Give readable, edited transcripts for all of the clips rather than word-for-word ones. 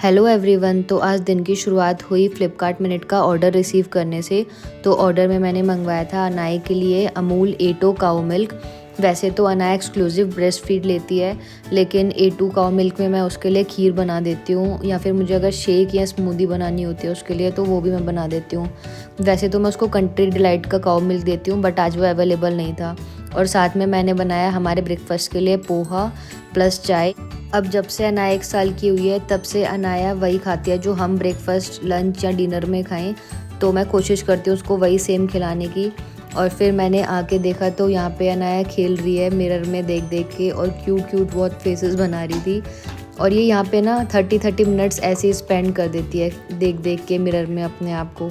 Hello everyone. तो आज दिन की शुरुआत हुई फ्लिपकार्ट मिनट का ऑर्डर रिसीव करने से। तो ऑर्डर में मैंने मंगवाया था अनाया के लिए अमूल A2 काऊ मिल्क। वैसे तो अनाया एक्सक्लूसिव ब्रेस्ट फीड लेती है, लेकिन A2 काऊ मिल्क में मैं उसके लिए खीर बना देती हूँ, या फिर मुझे अगर शेक या स्मूदी बनानी होती है उसके लिए तो वो भी मैं बना देती हूँ। वैसे तो मैं उसको कंट्री डिलाइट का काऊ मिल्क देती हूँ, बट आज वो अवेलेबल नहीं था। और साथ में मैंने बनाया हमारे ब्रेकफास्ट के लिए पोहा प्लस चाय। अब जब से अनाया 1 साल की हुई है तब से अनाया वही खाती है जो हम ब्रेकफास्ट, लंच या डिनर में खाएं। तो मैं कोशिश करती हूँ उसको वही सेम खिलाने की। और फिर मैंने आके देखा तो यहाँ पे अनाया खेल रही है मिरर में देख देख के, और क्यूट बहुत फेसेस बना रही थी। और ये यहाँ पे ना 30 मिनट्स ऐसे ही स्पेंड कर देती है देख देख के मिरर में अपने आप को।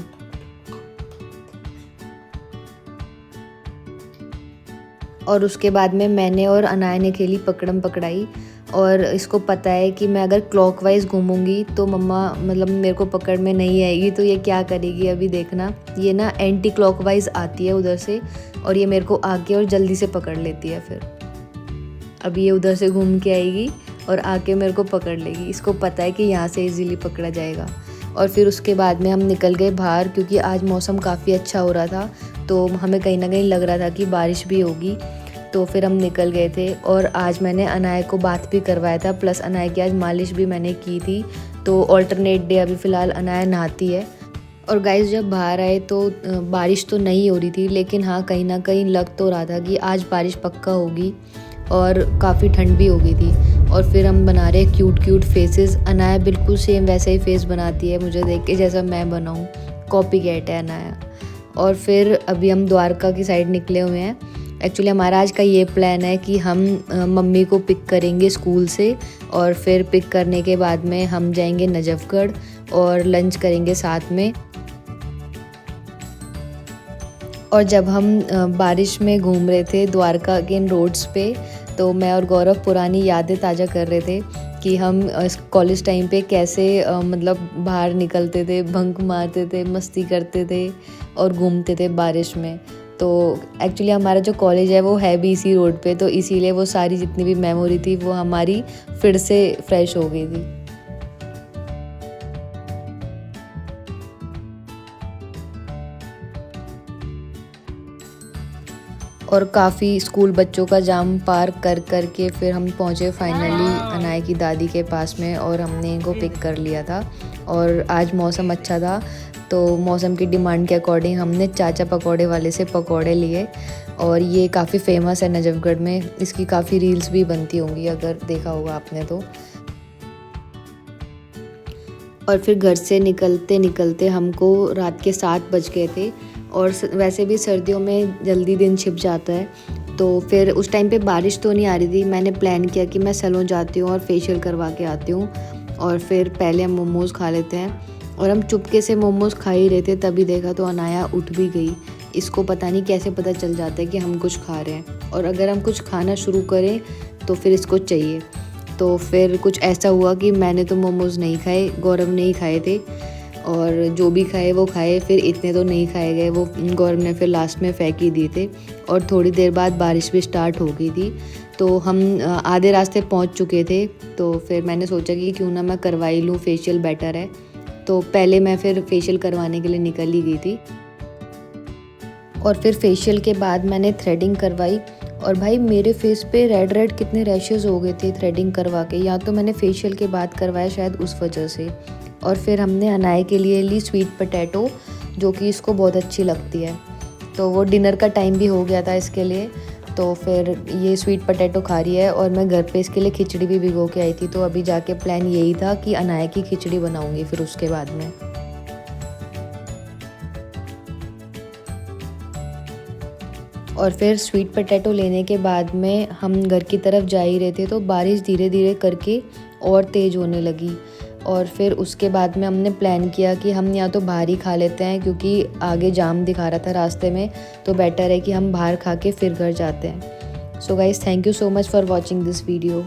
और उसके बाद में मैंने और अनाया ने खेली पकड़म पकड़ाई। और इसको पता है कि मैं अगर क्लॉकवाइज घूमूंगी तो मम्मा मतलब मेरे को पकड़ में नहीं आएगी, तो ये क्या करेगी अभी देखना। ये ना एंटी क्लॉकवाइज आती है उधर से, और ये मेरे को आके और जल्दी से पकड़ लेती है। फिर अब ये उधर से घूम के आएगी और आके मेरे को पकड़ लेगी। इसको पता है कि यहाँ से इजीली पकड़ा जाएगा। और फिर उसके बाद में हम निकल गए बाहर, क्योंकि आज मौसम काफ़ी अच्छा हो रहा था, तो हमें कहीं ना कहीं लग रहा था कि बारिश भी होगी। तो फिर हम निकल गए थे। और आज मैंने अनाया को बाथ भी करवाया था, प्लस अनाया की आज मालिश भी मैंने की थी। तो ऑल्टरनेट डे अभी फ़िलहाल अनाया नहाती है। और गाइस जब बाहर आए तो बारिश तो नहीं हो रही थी, लेकिन हाँ कहीं ना कहीं लग तो रहा था कि आज बारिश पक्का होगी, और काफ़ी ठंड भी हो गई थी। और फिर हम बना रहे क्यूट फेसेस। अनाया बिल्कुल सेम वैसे ही फेस बनाती है मुझे देख के जैसा मैं बनाऊँ, कॉपी कैट है अनाया। और फिर अभी हम द्वारका की साइड निकले हुए हैं। एक्चुअली हमारा आज का ये प्लान है कि हम मम्मी को पिक करेंगे स्कूल से, और फिर पिक करने के बाद में हम जाएंगे नजफगढ़ और लंच करेंगे साथ में। और जब हम बारिश में घूम रहे थे द्वारका के इन रोड्स पे, तो मैं और गौरव पुरानी यादें ताज़ा कर रहे थे कि हम कॉलेज टाइम पे कैसे मतलब बाहर निकलते थे, बंक मारते थे, मस्ती करते थे और घूमते थे बारिश में। तो एक्चुअली हमारा जो कॉलेज है वो है भी इसी रोड पे, तो इसीलिए वो सारी जितनी भी मेमोरी थी वो हमारी फिर से फ्रेश हो गई थी। और काफ़ी स्कूल बच्चों का जाम पार कर के फिर हम पहुँचे फाइनली अनाया की दादी के पास में, और हमने इनको पिक कर लिया था। और आज मौसम अच्छा था, तो मौसम की डिमांड के अकॉर्डिंग हमने चाचा पकौड़े वाले से पकौड़े लिए। और ये काफ़ी फेमस है नजफगढ़ में, इसकी काफ़ी रील्स भी बनती होंगी अगर देखा होगा आपने तो। और फिर घर से निकलते निकलते हमको रात के 7 बज गए थे। और वैसे भी सर्दियों में जल्दी दिन छिप जाता है, तो फिर उस टाइम पे बारिश तो नहीं आ रही थी। मैंने प्लान किया कि मैं सैलून जाती हूँ और फेशियल करवा के आती हूँ, और फिर पहले हम मोमोज़ खा लेते हैं। और हम चुपके से मोमोज़ खा ही रहे थे, तभी देखा तो अनाया उठ भी गई। इसको पता नहीं कैसे पता चल जाता है कि हम कुछ खा रहे हैं, और अगर हम कुछ खाना शुरू करें तो फिर इसको चाहिए। तो फिर कुछ ऐसा हुआ कि मैंने तो मोमोज़ नहीं खाए, गौरव ने ही खाए थे, और जो भी खाए वो खाए, फिर इतने तो नहीं खाए गए, वो गौरव ने फिर लास्ट में फेंक ही दिए थे। और थोड़ी देर बाद बारिश भी स्टार्ट हो गई थी, तो हम आधे रास्ते पहुंच चुके थे। तो फिर मैंने सोचा कि क्यों ना मैं करवा ही लूँ, फेशियल बेटर है। तो पहले मैं फिर फेशियल करवाने के लिए निकल ही गई थी। और फिर फेशियल के बाद मैंने थ्रेडिंग करवाई, और भाई मेरे फेस पे रेड कितने रैशेज़ हो गए थे थ्रेडिंग करवा के, या तो मैंने फेशियल के बाद करवाया शायद उस वजह से। और फिर हमने अनाया के लिए ली स्वीट पोटैटो, जो कि इसको बहुत अच्छी लगती है। तो वो डिनर का टाइम भी हो गया था इसके लिए, तो फिर ये स्वीट पोटैटो खा रही है। और मैं घर पे इसके लिए खिचड़ी भी भिगो के आई थी, तो अभी जाके प्लान यही था कि अनाया की खिचड़ी बनाऊंगी फिर उसके बाद में। और फिर स्वीट पोटैटो लेने के बाद में हम घर की तरफ जा ही रहे थे, तो बारिश धीरे धीरे करके और तेज़ होने लगी। और फिर उसके बाद में हमने प्लान किया कि हम या तो बाहर ही खा लेते हैं, क्योंकि आगे जाम दिखा रहा था रास्ते में, तो बेटर है कि हम बाहर खा के फिर घर जाते हैं। So guys, thank you so much for watching this video.